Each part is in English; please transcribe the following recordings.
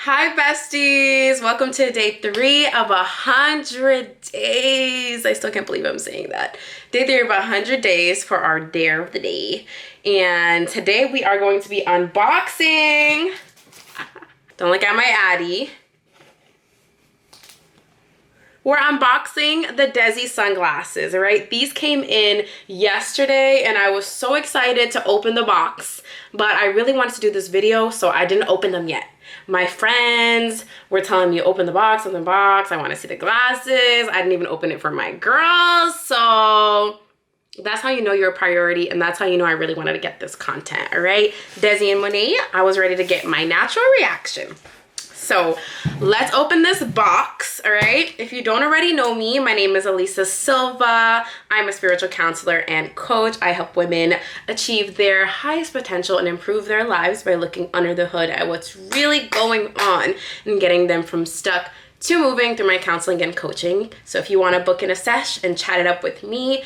Hi besties, welcome to day 3 of 100 days. I still can't believe I'm saying that. Day 3 of 100 days for our dare of the day. And today we are going to be unboxing. Don't look at my Addy. We're unboxing the DEZI sunglasses, all right? These came in yesterday and I was so excited to open the box, but I really wanted to do this video, so I didn't open them yet. My friends were telling me, open the box, I want to see the glasses. I didn't even open it for my girls, so that's how you know you're a priority, and that's how you know I really wanted to get this content, all right? DEZI and Monet, I was ready to get my natural reaction. So let's open this box, all right? If you don't already know me, my name is Elisa Silva. I'm a spiritual counselor and coach. I help women achieve their highest potential and improve their lives by looking under the hood at what's really going on and getting them from stuck to moving through my counseling and coaching. So if you want to book in a sesh and chat it up with me,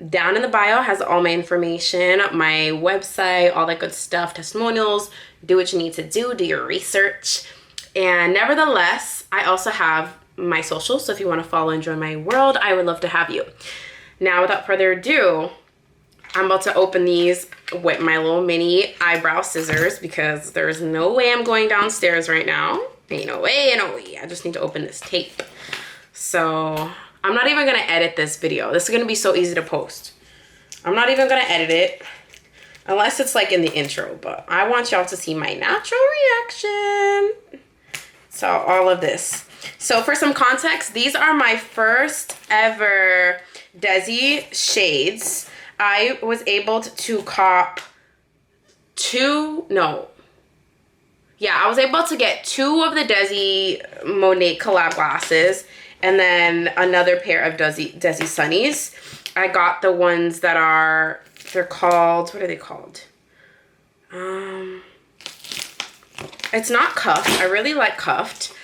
down in the bio has all my information, my website, all that good stuff, testimonials. Do what you need to do your research. And nevertheless, I also have my socials, so if you want to follow and join my world, I would love to have you. Now, without further ado, I'm about to open these with my little mini eyebrow scissors because there's no way I'm going downstairs right now. Ain't no way, no way. I just need to open this tape. So I'm not even going to edit this video. This is going to be so easy to post. I'm not even going to edit it unless it's like in the intro, but I want y'all to see my natural reaction. So all of this. So for some context, these are my first ever DEZI shades. I was able to cop I was able to get 2 of the DEZI Monet collab glasses and then another pair of DEZI sunnies. I got the ones that are, they're called, what are they called? It's not cuffed. I really like cuffed.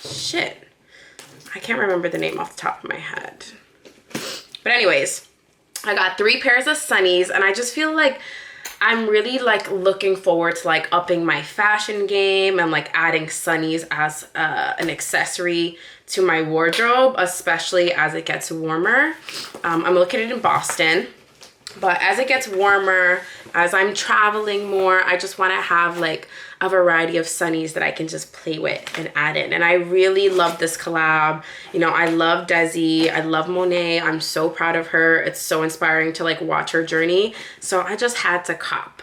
Shit. I can't remember the name off the top of my head. But anyways, I got 3 pairs of sunnies and I just feel like I'm really like looking forward to like upping my fashion game and like adding sunnies as an accessory to my wardrobe, especially as it gets warmer. I'm located in Boston. But as it gets warmer, as I'm traveling more, I just want to have like a variety of sunnies that I can just play with and add in. And I really love this collab. You know, I love DEZI. I love Monet. I'm so proud of her. It's so inspiring to like watch her journey. So I just had to cop.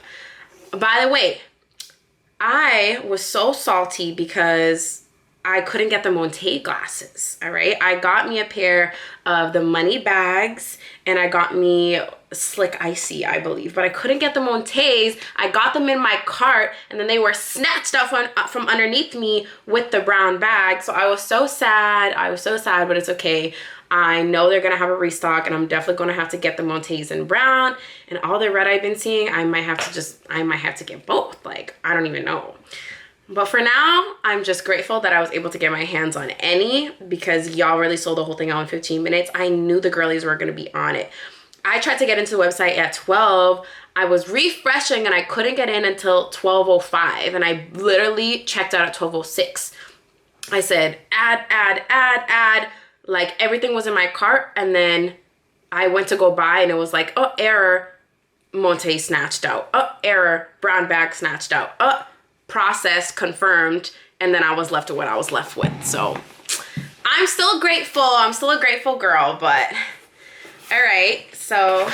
By the way, I was so salty because I couldn't get the Montay glasses, all right? I got me a pair of the money bags and I got me Slick Icy, I believe, but I couldn't get the Montays. I got them in my cart and then they were snatched off from underneath me with the brown bag. So I was so sad. But it's okay. I know they're gonna have a restock and I'm definitely gonna have to get the Montays in brown, and all the red I've been seeing, I might have to get both. Like, I don't even know. But for now, I'm just grateful that I was able to get my hands on any because y'all really sold the whole thing out in 15 minutes. I knew the girlies were going to be on it. I tried to get into the website at 12. I was refreshing and I couldn't get in until 12:05. And I literally checked out at 12:06. I said, add. Like everything was in my cart. And then I went to go buy and it was like, oh, error, Montay snatched out. Oh, error, brown bag snatched out. Oh, process confirmed, and then I was left with what I was left with. So I'm still grateful. I'm still a grateful girl, but all right. So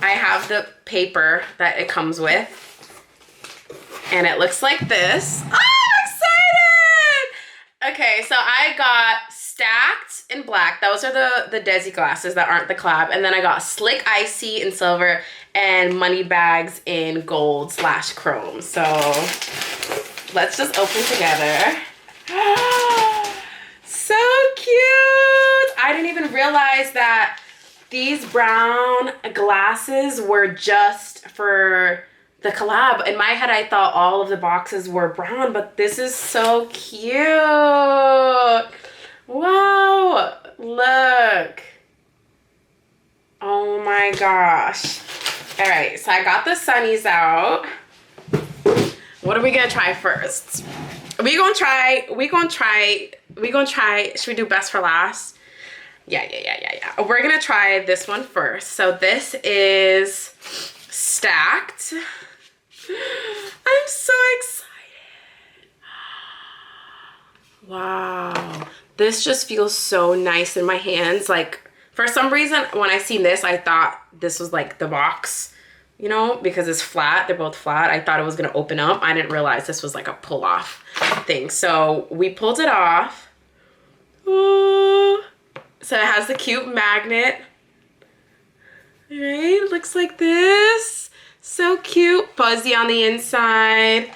I have the paper that it comes with and it looks like this. Oh, I'm excited. Okay, so I got stacked in black. Those are the DEZI glasses that aren't the collab. And then I got Slick Icy in silver and money bags in gold/chrome. So let's just open together. So cute. I didn't even realize that these brown glasses were just for the collab. In my head, I thought all of the boxes were brown, but this is so cute. Wow, look. Oh my gosh. All right, so I got the sunnies out. What are we gonna try first? We gonna try, should we do best for last? Yeah. We're gonna try this one first. So this is Stacked. I'm so excited. Wow. This just feels so nice in my hands. Like, for some reason, when I seen this, I thought this was like the box, you know, because it's flat. They're both flat. I thought it was gonna open up. I didn't realize this was like a pull-off thing. So we pulled it off. Ooh. So it has the cute magnet. Right, looks like this. So cute, fuzzy on the inside.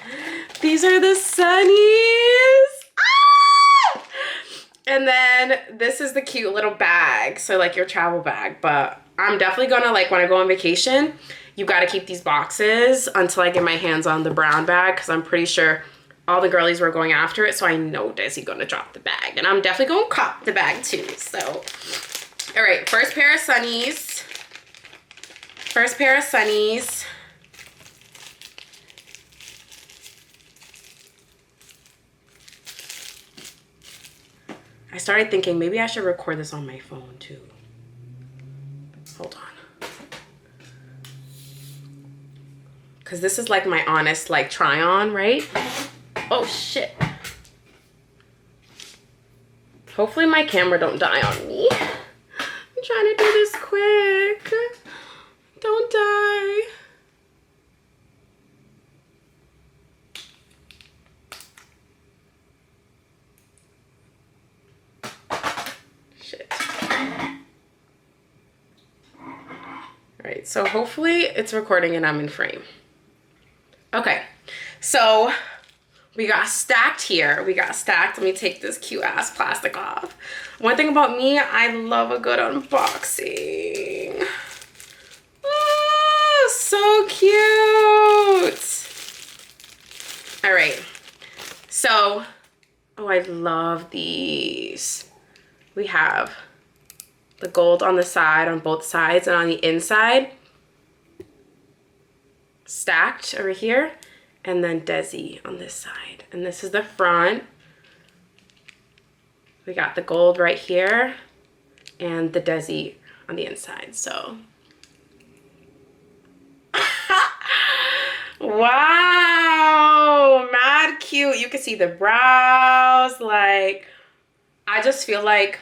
These are the sunnies. Ah! And then this is the cute little bag. So like your travel bag, but I'm definitely gonna, like, when I go on vacation, you gotta keep these boxes until I get my hands on the brown bag, because I'm pretty sure all the girlies were going after it. So I know DEZI gonna drop the bag, and I'm definitely gonna cop the bag too. So, all right, first pair of sunnies. First pair of sunnies. I started thinking maybe I should record this on my phone too. Hold on. Cause this is like my honest like try on, right? Oh shit. Hopefully my camera don't die on me. I'm trying to do this quick. Don't die. Shit. Alright, so hopefully it's recording and I'm in frame. Okay, so we got stacked here. We got stacked. Let me take this cute ass plastic off. One thing about me, I love a good unboxing. Oh, so cute. All right, so, oh, I love these. We have the gold on the side, on both sides, and on the inside, stacked over here, and then DEZI on this side. And this is the front. We got the gold right here and the DEZI on the inside. So, wow, mad cute. You can see the brows. Like, I just feel like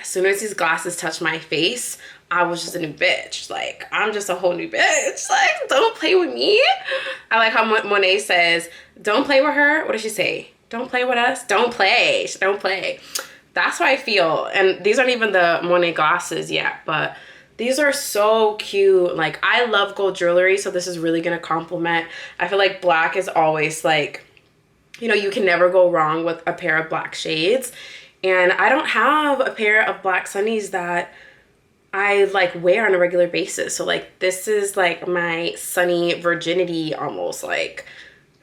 as soon as these glasses touch my face, I was just a new bitch. Like, I'm just a whole new bitch. Like, don't play with me. I like how Monet says, don't play with her. What does she say? Don't play with us. Don't play. Don't play. That's how I feel. And these aren't even the Monet glasses yet, but these are so cute. Like, I love gold jewelry, so this is really going to complement. I feel like black is always like, you know, you can never go wrong with a pair of black shades. And I don't have a pair of black sunnies that I like wear on a regular basis. So like this is like my sunny virginity, almost like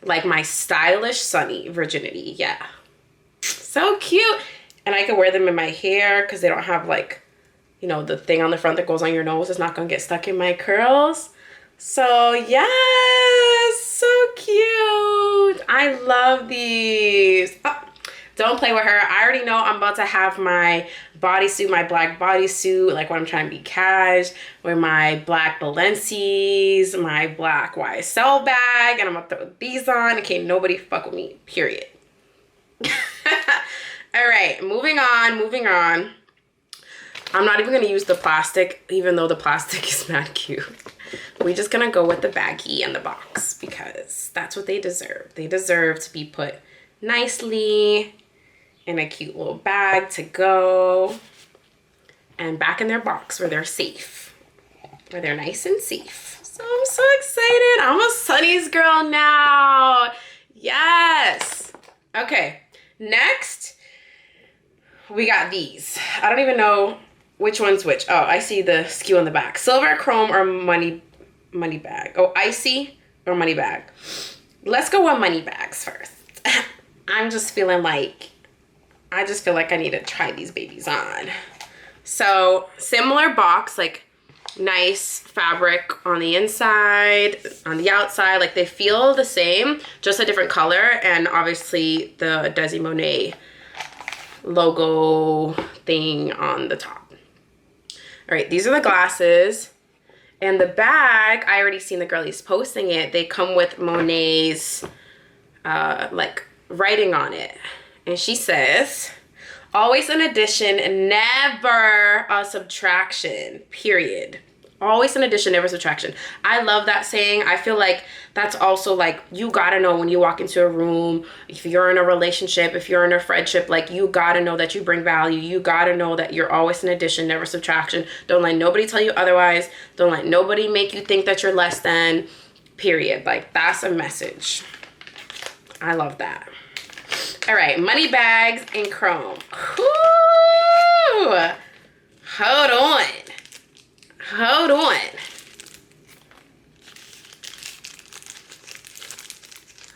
my stylish sunny virginity. Yeah, so cute. And I can wear them in my hair because they don't have like, you know, the thing on the front that goes on your nose is not gonna get stuck in my curls. So yes, so cute. I love these. Oh, don't play with her. I already know I'm about to have my bodysuit, my black bodysuit, like when I'm trying to be cash, with my black Balenci's, my black YSL bag, and I'm gonna throw these on. Okay, nobody fuck with me, period. All right, moving on. I'm not even gonna use the plastic, even though the plastic is mad cute. We're just gonna go with the baggie and the box because that's what they deserve. They deserve to be put nicely in a cute little bag to go and back in their box where they're safe, where they're nice and safe. So I'm so excited. I'm a sunnies girl now. Yes. Okay, next we got these. I don't even know which one's which. Oh, I see the skew on the back. Silver, chrome, or money bag. Oh, icy or money bag. Let's go with money bags first. I'm just feeling like, I just feel like I need to try these babies on. So similar box, like nice fabric on the inside, on the outside. Like they feel the same, just a different color. And obviously the DEZI Monet logo thing on the top. All right, these are the glasses. And the bag, I already seen the girlies posting it. They come with Monet's like writing on it. And she says, always an addition, never a subtraction, period. Always an addition, never subtraction. I love that saying. I feel like that's also like, you gotta know when you walk into a room, if you're in a relationship, if you're in a friendship, like you gotta know that you bring value. You gotta know that you're always an addition, never subtraction. Don't let nobody tell you otherwise. Don't let nobody make you think that you're less than, period. Like that's a message. I love that. All right, money bags in chrome. Ooh, hold on. Hold on.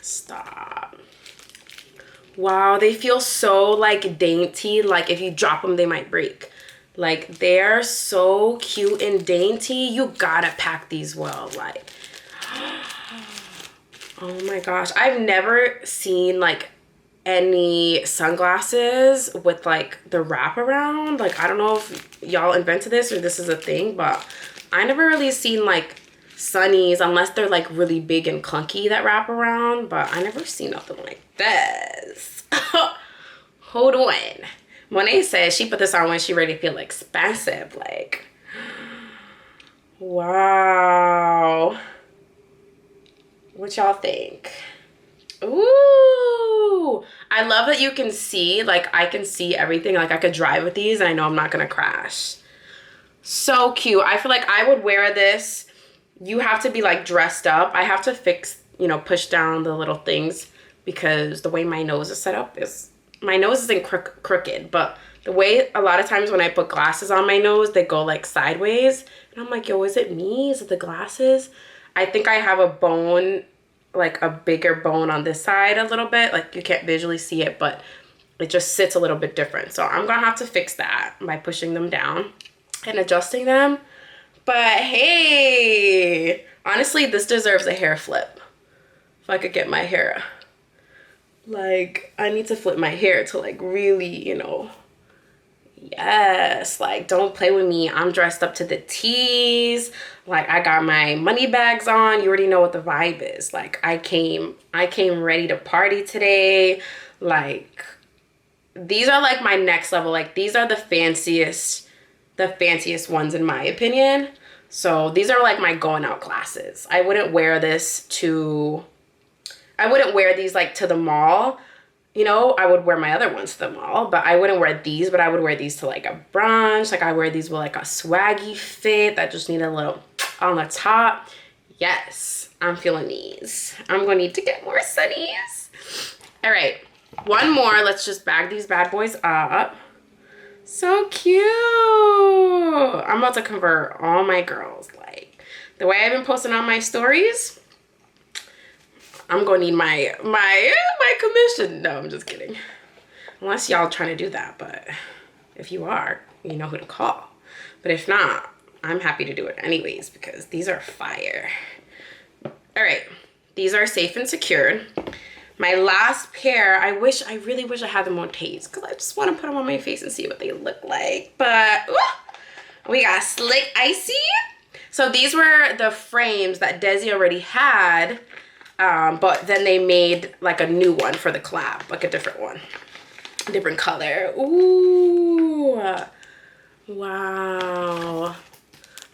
Stop. Wow, they feel so like dainty. Like if you drop them, they might break. Like they're so cute and dainty. You gotta pack these well. Like, oh my gosh. I've never seen like any sunglasses with like the wraparound. Like I don't know if y'all invented this or this is a thing, but I never really seen like sunnies unless they're like really big and clunky that wrap around, but I never seen nothing like this. Hold on. Monet says she put this on when she ready to feel expensive. Like, wow. What y'all think? Ooh, I love that you can see, like I can see everything. Like I could drive with these and I know I'm not gonna crash. So cute. I feel like I would wear this. You have to be like dressed up. I have to fix, you know, push down the little things because the way my nose is set up is, my nose isn't crooked, but the way a lot of times when I put glasses on my nose, they go like sideways. And I'm like, yo, is it me? Is it the glasses? I think I have a bone, like a bigger bone on this side a little bit. Like you can't visually see it, but it just sits a little bit different. So I'm gonna have to fix that by pushing them down and adjusting them. But hey, honestly, this deserves a hair flip. If I could get my hair, like I need to flip my hair to like really, you know, yes, like don't play with me. I'm dressed up to the T's. Like I got my money bags on. You already know what the vibe is. Like I came ready to party today. Like these are like my next level. Like these are the fanciest ones in my opinion. So these are like my going out glasses. I wouldn't wear these like to the mall. You know, I would wear my other ones to the mall, but I wouldn't wear these, but I would wear these to like a brunch. Like I wear these with like a swaggy fit that just need a little on the top. Yes, I'm feeling these. I'm gonna need to get more sunnies. All right, one more. Let's just bag these bad boys up. So cute. I'm about to convert all my girls. Like the way I've been posting on my stories, I'm gonna need my commission. No, I'm just kidding. Unless y'all trying to do that, but if you are, you know who to call. But if not, I'm happy to do it anyways because these are fire. All right, these are safe and secured. My last pair, I really wish I had the Montays because I just want to put them on my face and see what they look like. But ooh, we got Slick Icy. So these were the frames that DEZI already had. But then they made like a new one for the collab, like a different one, different color. Ooh, wow.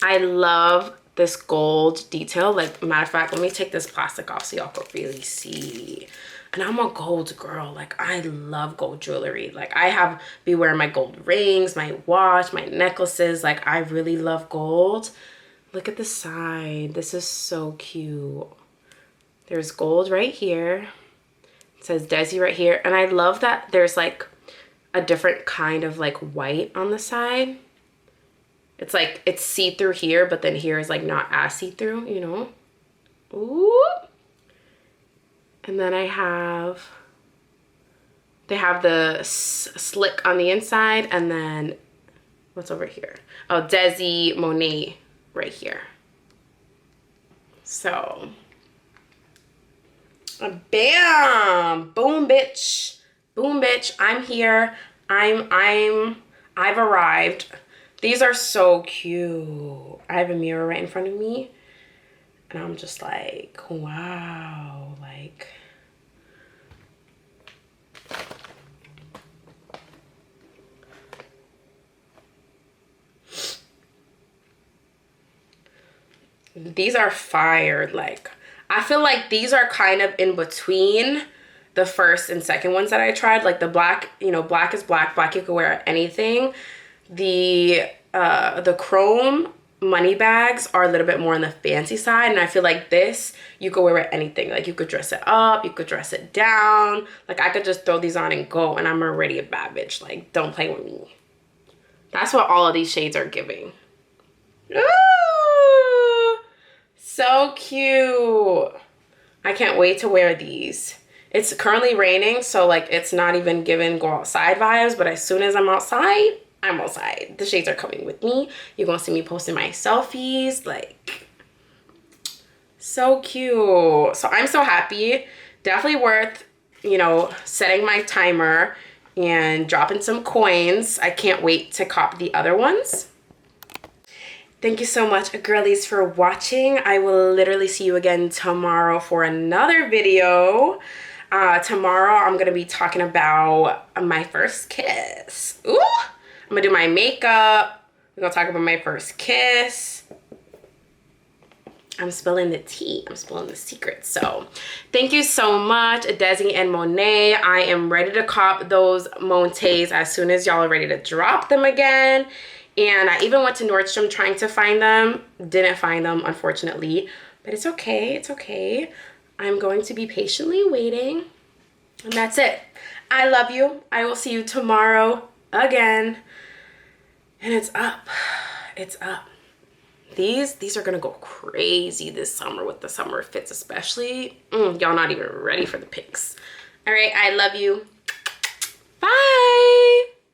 I love this gold detail. Like matter of fact, let me take this plastic off so y'all can really see. And I'm a gold girl. Like I love gold jewelry. Like I be wearing my gold rings, my watch, my necklaces. Like I really love gold. Look at the side. This is so cute. There's gold right here. It says DEZI right here. And I love that there's like a different kind of like white on the side. It's like, it's see-through here, but then here is like not as see-through, you know? Ooh. And then they have the slick on the inside, and then what's over here? Oh, DEZI Monet right here. So, bam, boom, bitch, boom, bitch. I'm here. I've arrived. These are so cute. I have a mirror right in front of me, and I'm just like, wow, like. These are fire. Like, I feel like these are kind of in between the first and second ones that I tried. Like the black, you know, black is black. Black you can wear anything. The chrome money bags are a little bit more on the fancy side, and I feel like this you could wear it anything. Like you could dress it up, you could dress it down. Like I could just throw these on and go, and I'm already a bad bitch. Like, don't play with me. That's what all of these shades are giving. Ooh, so cute. I can't wait to wear these. It's currently raining, so like it's not even giving go outside vibes, but as soon as I'm outside, I'm outside. The shades are coming with me. You're gonna see me posting my selfies. Like, so cute. So I'm so happy. Definitely worth, you know, setting my timer and dropping some coins. I can't wait to cop the other ones. Thank you so much, girlies, for watching. I will literally see you again tomorrow for another video. Tomorrow I'm gonna be talking about my first kiss. Ooh! I'm gonna do my makeup. We're gonna talk about my first kiss. I'm spilling the tea. I'm spilling the secrets. So thank you so much, DEZI and Monet. I am ready to cop those Montays as soon as y'all are ready to drop them again. And I even went to Nordstrom trying to find them. Didn't find them, unfortunately. But it's okay. It's okay. I'm going to be patiently waiting. And that's it. I love you. I will see you tomorrow again. And it's up. It's up. These are going to go crazy this summer with the summer fits especially. Y'all not even ready for the pics. All right. I love you. Bye.